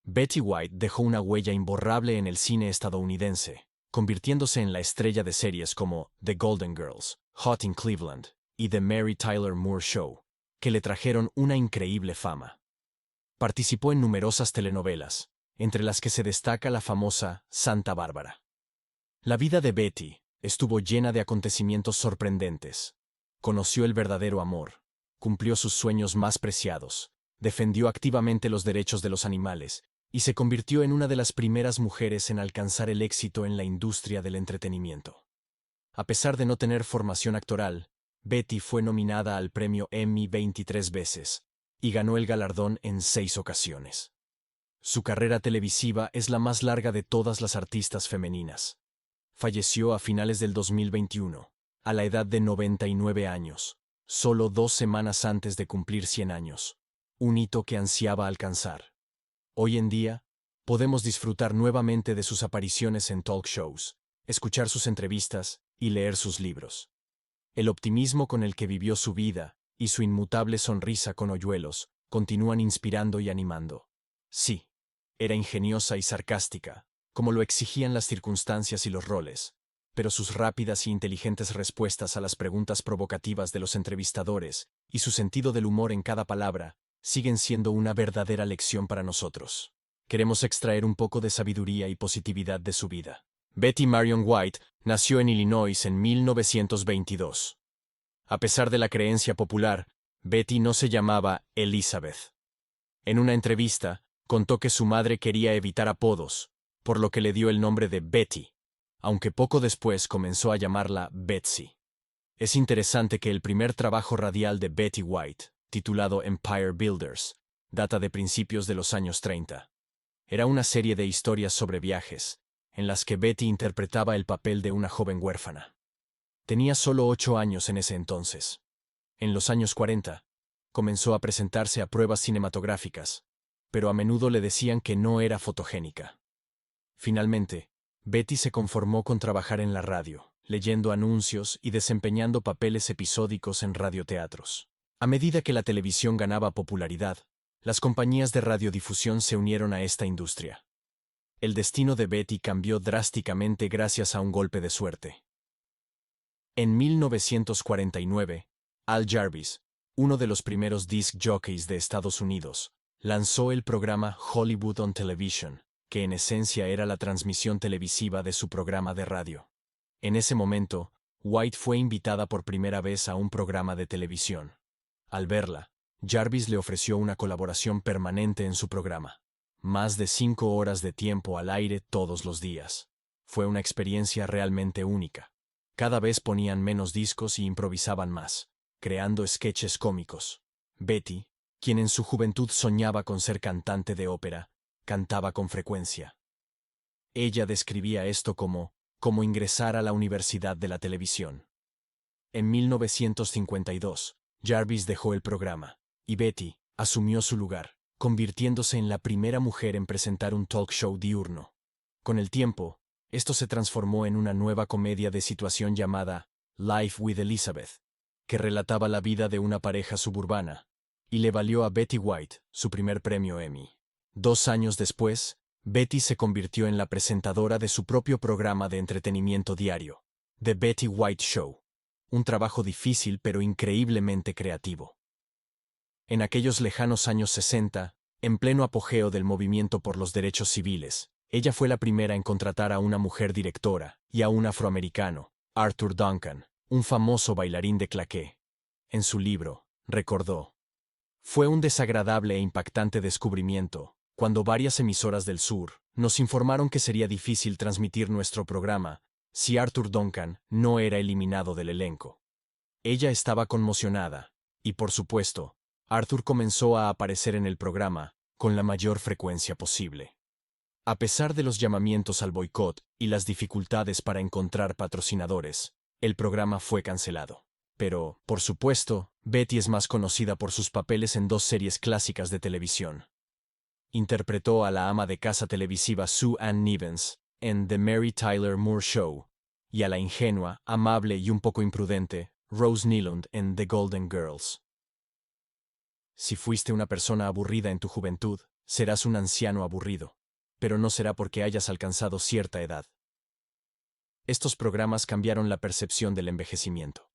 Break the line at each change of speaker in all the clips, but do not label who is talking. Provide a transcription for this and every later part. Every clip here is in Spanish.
Betty White dejó una huella imborrable en el cine estadounidense, convirtiéndose en la estrella de series como The Golden Girls, Hot in Cleveland y The Mary Tyler Moore Show, que le trajeron una increíble fama. Participó en numerosas telenovelas, entre las que se destaca la famosa Santa Bárbara. La vida de Betty estuvo llena de acontecimientos sorprendentes. Conoció el verdadero amor, cumplió sus sueños más preciados, defendió activamente los derechos de los animales y se convirtió en una de las primeras mujeres en alcanzar el éxito en la industria del entretenimiento. A pesar de no tener formación actoral, Betty fue nominada al premio Emmy 23 veces y ganó el galardón en 6 ocasiones. Su carrera televisiva es la más larga de todas las artistas femeninas. Falleció a finales del 2021, a la edad de 99 años, solo 2 semanas antes de cumplir 100 años, un hito que ansiaba alcanzar. Hoy en día, podemos disfrutar nuevamente de sus apariciones en talk shows, escuchar sus entrevistas y leer sus libros. El optimismo con el que vivió su vida y su inmutable sonrisa con hoyuelos continúan inspirando y animando. Sí, era ingeniosa y sarcástica, como lo exigían las circunstancias y los roles, pero sus rápidas y inteligentes respuestas a las preguntas provocativas de los entrevistadores y su sentido del humor en cada palabra siguen siendo una verdadera lección para nosotros. Queremos extraer un poco de sabiduría y positividad de su vida. Betty Marion White nació en Illinois en 1922. A pesar de la creencia popular, Betty no se llamaba Elizabeth. En una entrevista, contó que su madre quería evitar apodos, por lo que le dio el nombre de Betty, aunque poco después comenzó a llamarla Betsy. Es interesante que el primer trabajo radial de Betty White, titulado Empire Builders, data de principios de los años 30. Era una serie de historias sobre viajes, en las que Betty interpretaba el papel de una joven huérfana. Tenía solo 8 años en ese entonces. En los años 40, comenzó a presentarse a pruebas cinematográficas, pero a menudo le decían que no era fotogénica. Finalmente, Betty se conformó con trabajar en la radio, leyendo anuncios y desempeñando papeles episódicos en radioteatros. A medida que la televisión ganaba popularidad, las compañías de radiodifusión se unieron a esta industria. El destino de Betty cambió drásticamente gracias a un golpe de suerte. En 1949, Al Jarvis, uno de los primeros disc jockeys de Estados Unidos, lanzó el programa Hollywood on Television, que en esencia era la transmisión televisiva de su programa de radio. En ese momento, White fue invitada por primera vez a un programa de televisión. Al verla, Jarvis le ofreció una colaboración permanente en su programa. Más de 5 horas de tiempo al aire todos los días. Fue una experiencia realmente única. Cada vez ponían menos discos y improvisaban más, creando sketches cómicos. Betty, quien en su juventud soñaba con ser cantante de ópera, cantaba con frecuencia. Ella describía esto como ingresar a la universidad de la televisión. En 1952, Jarvis dejó el programa, y Betty asumió su lugar, convirtiéndose en la primera mujer en presentar un talk show diurno. Con el tiempo, esto se transformó en una nueva comedia de situación llamada Life with Elizabeth, que relataba la vida de una pareja suburbana, y le valió a Betty White su primer premio Emmy. 2 años después, Betty se convirtió en la presentadora de su propio programa de entretenimiento diario, The Betty White Show, un trabajo difícil pero increíblemente creativo. En aquellos lejanos años 60, en pleno apogeo del movimiento por los derechos civiles, ella fue la primera en contratar a una mujer directora y a un afroamericano, Arthur Duncan, un famoso bailarín de claqué. En su libro, recordó: "Fue un desagradable e impactante descubrimiento cuando varias emisoras del sur nos informaron que sería difícil transmitir nuestro programa si Arthur Duncan no era eliminado del elenco. Ella estaba conmocionada, y por supuesto, Arthur comenzó a aparecer en el programa con la mayor frecuencia posible. A pesar de los llamamientos al boicot y las dificultades para encontrar patrocinadores, el programa fue cancelado. Pero, por supuesto, Betty es más conocida por sus papeles en 2 series clásicas de televisión. Interpretó a la ama de casa televisiva Sue Ann Nivens en The Mary Tyler Moore Show y a la ingenua, amable y un poco imprudente Rose Nylund en The Golden Girls. Si fuiste una persona aburrida en tu juventud, Serás un anciano aburrido, pero no será porque hayas alcanzado cierta edad. Estos programas cambiaron la percepción del envejecimiento.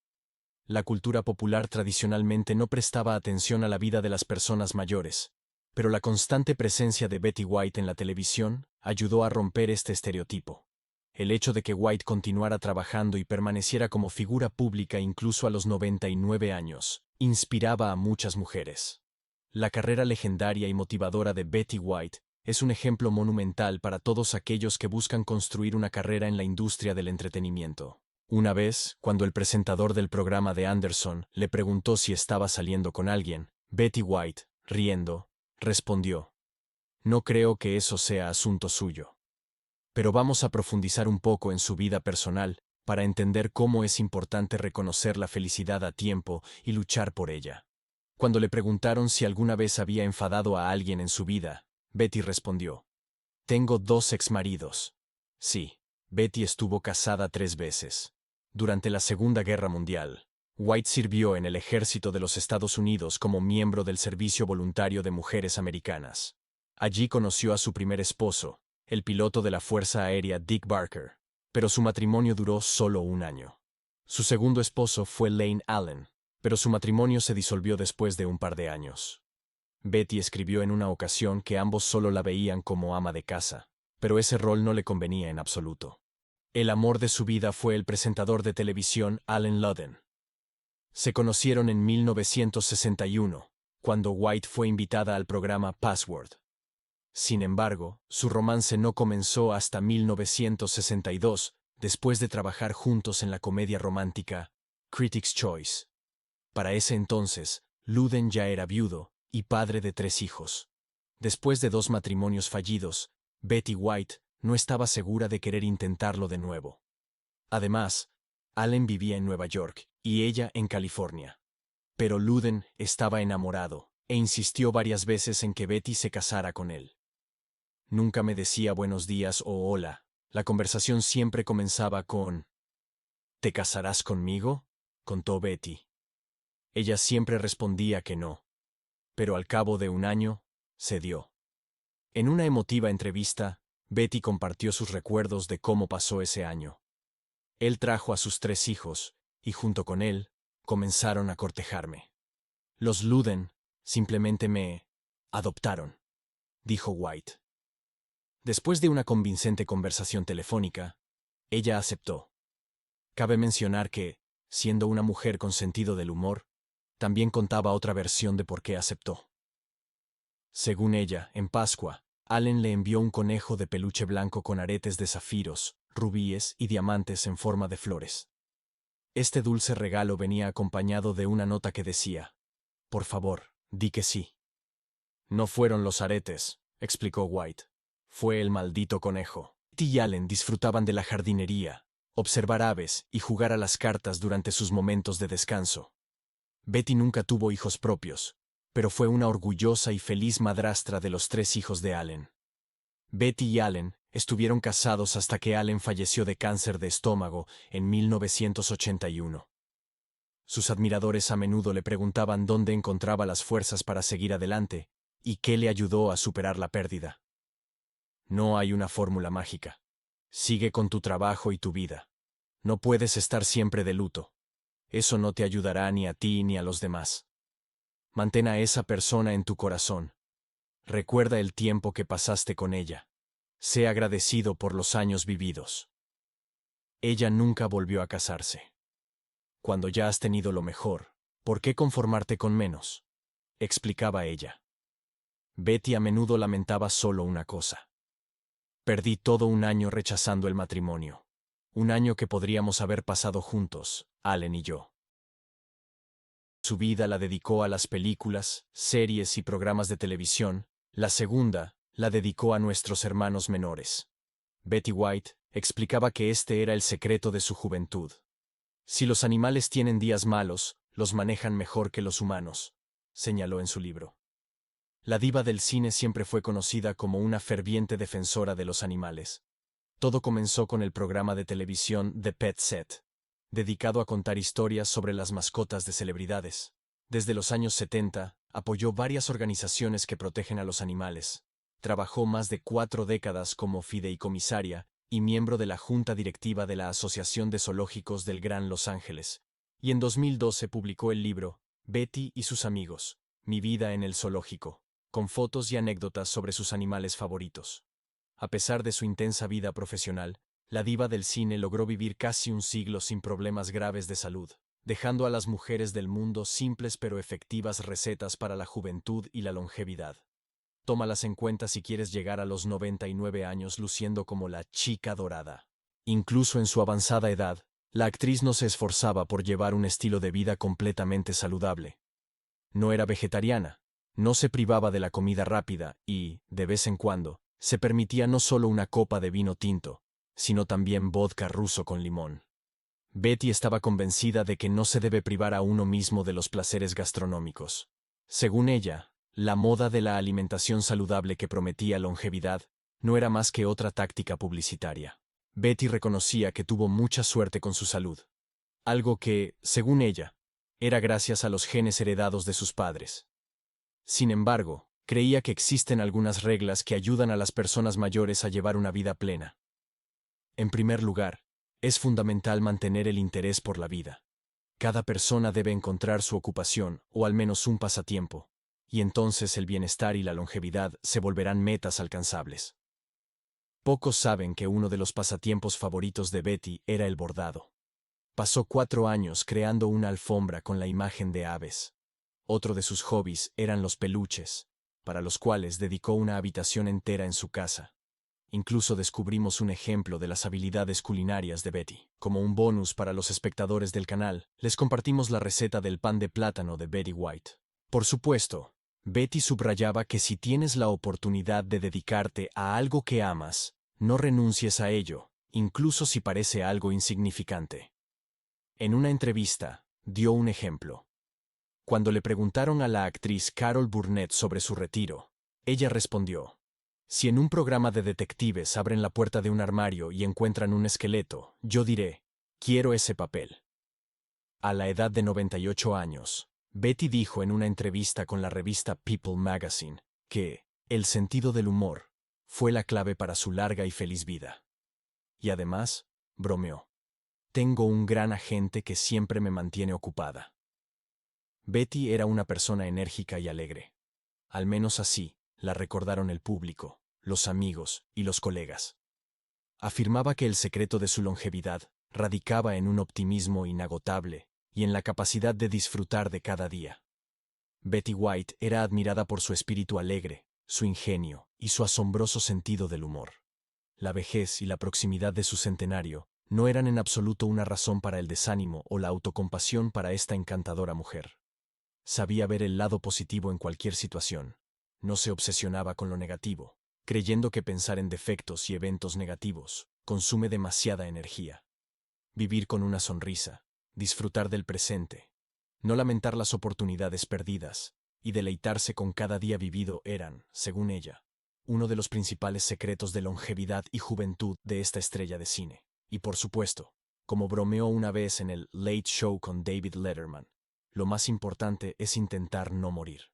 La cultura popular tradicionalmente no prestaba atención a la vida de las personas mayores, pero la constante presencia de Betty White en la televisión ayudó a romper este estereotipo. El hecho de que White continuara trabajando y permaneciera como figura pública incluso a los 99 años, inspiraba a muchas mujeres. La carrera legendaria y motivadora de Betty White es un ejemplo monumental para todos aquellos que buscan construir una carrera en la industria del entretenimiento. Una vez, cuando el presentador del programa de Anderson le preguntó si estaba saliendo con alguien, Betty White, riendo, respondió: «No creo que eso sea asunto suyo. Pero vamos a profundizar un poco en su vida personal para entender cómo es importante reconocer la felicidad a tiempo y luchar por ella». Cuando le preguntaron si alguna vez había enfadado a alguien en su vida, Betty respondió: «Tengo 2 exmaridos». Sí, Betty estuvo casada 3 veces. Durante la Segunda Guerra Mundial, White sirvió en el ejército de los Estados Unidos como miembro del Servicio Voluntario de Mujeres Americanas. Allí conoció a su primer esposo, el piloto de la Fuerza Aérea Dick Barker, pero su matrimonio duró solo 1 año. Su segundo esposo fue Lane Allen, pero su matrimonio se disolvió después de un par de años. Betty escribió en una ocasión que ambos solo la veían como ama de casa, pero ese rol no le convenía en absoluto. El amor de su vida fue el presentador de televisión Allen Ludden. Se conocieron en 1961, cuando White fue invitada al programa Password. Sin embargo, su romance no comenzó hasta 1962, después de trabajar juntos en la comedia romántica Critics' Choice. Para ese entonces, Ludden ya era viudo y padre de 3 hijos. Después de 2 matrimonios fallidos, Betty White no estaba segura de querer intentarlo de nuevo. Además, Allen vivía en Nueva York y ella en California. Pero Ludden estaba enamorado e insistió varias veces en que Betty se casara con él. Nunca me decía buenos días o hola. La conversación siempre comenzaba con: «¿Te casarás conmigo?», contó Betty. Ella siempre respondía que no. Pero al cabo de 1 año, cedió. En una emotiva entrevista, Betty compartió sus recuerdos de cómo pasó ese año. Él trajo a sus 3 hijos, y junto con él, comenzaron a cortejarme. Los Ludden simplemente me adoptaron, dijo White. Después de una convincente conversación telefónica, ella aceptó. Cabe mencionar que, siendo una mujer con sentido del humor, también contaba otra versión de por qué aceptó. Según ella, en Pascua, Allen le envió un conejo de peluche blanco con aretes de zafiros, rubíes y diamantes en forma de flores. Este dulce regalo venía acompañado de una nota que decía: «Por favor, di que sí». «No fueron los aretes», explicó White. «Fue el maldito conejo». Betty y Allen disfrutaban de la jardinería, observar aves y jugar a las cartas durante sus momentos de descanso. Betty nunca tuvo hijos propios, pero fue una orgullosa y feliz madrastra de los 3 hijos de Allen. Betty y Allen estuvieron casados hasta que Allen falleció de cáncer de estómago en 1981. Sus admiradores a menudo le preguntaban dónde encontraba las fuerzas para seguir adelante y qué le ayudó a superar la pérdida. «No hay una fórmula mágica. Sigue con tu trabajo y tu vida. No puedes estar siempre de luto. Eso no te ayudará ni a ti ni a los demás. Mantén a esa persona en tu corazón. Recuerda el tiempo que pasaste con ella. Sé agradecido por los años vividos». Ella nunca volvió a casarse. «Cuando ya has tenido lo mejor, ¿por qué conformarte con menos?», explicaba ella. Betty a menudo lamentaba solo una cosa: «Perdí todo 1 año rechazando el matrimonio. 1 año que podríamos haber pasado juntos, Allen y yo». Su vida la dedicó a las películas, series y programas de televisión. La segunda la dedicó a nuestros hermanos menores. Betty White explicaba que este era el secreto de su juventud. «Si los animales tienen días malos, los manejan mejor que los humanos», señaló en su libro. La diva del cine siempre fue conocida como una ferviente defensora de los animales. Todo comenzó con el programa de televisión The Pet Set, dedicado a contar historias sobre las mascotas de celebridades. Desde los años 70, Apoyó varias organizaciones que protegen a los animales. Trabajó más de 4 décadas como fideicomisaria y miembro de la junta directiva de la Asociación de Zoológicos del Gran Los Ángeles. Y en 2012 publicó el libro Betty y sus amigos, Mi vida en el zoológico, con fotos y anécdotas sobre sus animales favoritos. A pesar de su intensa vida profesional, la diva del cine logró vivir casi un siglo sin problemas graves de salud, dejando a las mujeres del mundo simples pero efectivas recetas para la juventud y la longevidad. Tómalas en cuenta si quieres llegar a los 99 años luciendo como la chica dorada. Incluso en su avanzada edad, la actriz no se esforzaba por llevar un estilo de vida completamente saludable. No era vegetariana, no se privaba de la comida rápida y, de vez en cuando, se permitía no solo una copa de vino tinto, sino también vodka ruso con limón. Betty estaba convencida de que no se debe privar a uno mismo de los placeres gastronómicos. Según ella, la moda de la alimentación saludable que prometía longevidad no era más que otra táctica publicitaria. Betty reconocía que tuvo mucha suerte con su salud, algo que, según ella, era gracias a los genes heredados de sus padres. Sin embargo, creía que existen algunas reglas que ayudan a las personas mayores a llevar una vida plena. En primer lugar, es fundamental mantener el interés por la vida. Cada persona debe encontrar su ocupación, o al menos un pasatiempo, y entonces el bienestar y la longevidad se volverán metas alcanzables. Pocos saben que uno de los pasatiempos favoritos de Betty era el bordado. Pasó 4 años creando una alfombra con la imagen de aves. Otro de sus hobbies eran los peluches, para los cuales dedicó una habitación entera en su casa. Incluso descubrimos un ejemplo de las habilidades culinarias de Betty. Como un bonus para los espectadores del canal, les compartimos la receta del pan de plátano de Betty White. Por supuesto, Betty subrayaba que si tienes la oportunidad de dedicarte a algo que amas, no renuncies a ello, incluso si parece algo insignificante. En una entrevista, dio un ejemplo. Cuando le preguntaron a la actriz Carol Burnett sobre su retiro, ella respondió: si en un programa de detectives abren la puerta de un armario y encuentran un esqueleto, yo diré, quiero ese papel. A la edad de 98 años, Betty dijo en una entrevista con la revista People Magazine que el sentido del humor fue la clave para su larga y feliz vida. Y además, bromeó: tengo un gran agente que siempre me mantiene ocupada. Betty era una persona enérgica y alegre. Al menos así la recordaron el público, los amigos y los colegas. Afirmaba que el secreto de su longevidad radicaba en un optimismo inagotable y en la capacidad de disfrutar de cada día. Betty White era admirada por su espíritu alegre, su ingenio y su asombroso sentido del humor. La vejez y la proximidad de su centenario no eran en absoluto una razón para el desánimo o la autocompasión para esta encantadora mujer. Sabía ver el lado positivo en cualquier situación. No se obsesionaba con lo negativo, creyendo que pensar en defectos y eventos negativos consume demasiada energía. Vivir con una sonrisa, disfrutar del presente, no lamentar las oportunidades perdidas y deleitarse con cada día vivido eran, según ella, uno de los principales secretos de longevidad y juventud de esta estrella de cine. Y por supuesto, como bromeó una vez en el Late Show con David Letterman, lo más importante es intentar no morir.